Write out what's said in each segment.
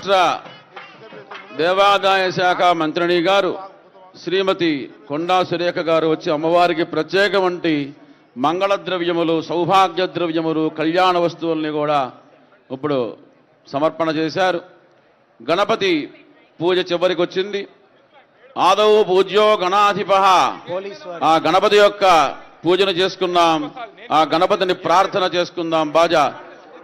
రాష్ట్ర దేవాదాయ శాఖ మంత్రిని గారు శ్రీమతి కొండా సురేఖ గారు వచ్చి అమ్మవారికి ప్రత్యేకమంటి మంగళ ద్రవ్యములు, సౌభాగ్య ద్రవ్యములు, కళ్యాణ వస్తువుల్ని కూడా ఇప్పుడు సమర్పణ చేశారు. గణపతి పూజ చివరికి వచ్చింది. ఆదౌ పూజ్యో గణాధిప, ఆ గణపతి యొక్క పూజను చేసుకున్నాం. ఆ గణపతిని ప్రార్థన చేసుకుందాం. బాజా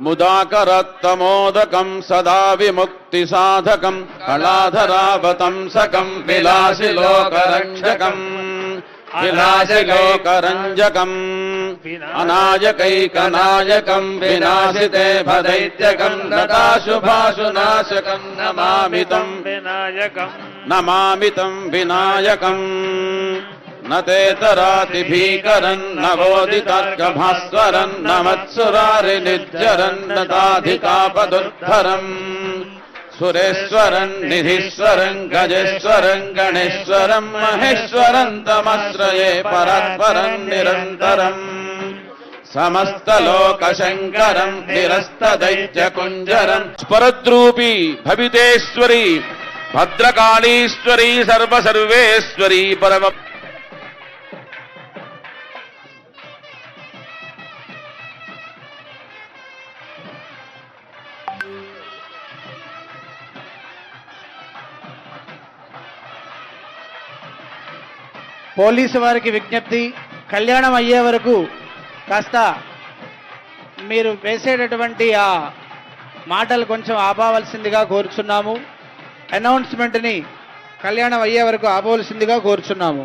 ముదాకరత్తమోదకం సదా విముక్తి సాధకం కళాధరావతంసకం విలాసిలోకరంజకం విలాసిలోకరంజకం అనాయకైకనాయకం వినాశితే భదైత్యకం నతాశుభాశునాశకం నమామితం వినాయకం నమామితం వినాయకం నతేతరాతి భీకరన్ నవోదితార్కభాస్వరన్ నమత్సురారి నిర్జరన్ నతాధికాపదుద్ధరం సురేశ్వరన్ నిధీశ్వరం గజేశ్వరం గణేశ్వరం మహేశ్వరం తమశ్రయే పరాత్పరం నిరంతరం సమస్తలోకశంకరం నిరస్తదైత్యకుంజరం స్వరద్రూపీ భవితేశ్వరి భద్రకాళీశ్వరీ సర్వసర్వేశ్వరీ పరమ పోలీసు వారికి విజ్ఞప్తి, కళ్యాణం అయ్యే వరకు కాస్త మీరు వేసేటటువంటి ఆ మాటలు కొంచెం ఆపవలసిందిగా కోరుచున్నాము. అనౌన్స్మెంట్ని కళ్యాణం అయ్యే వరకు ఆపవలసిందిగా కోరుచున్నాము.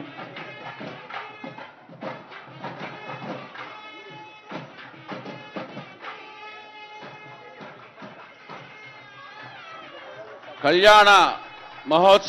కళ్యాణ మహోత్సవం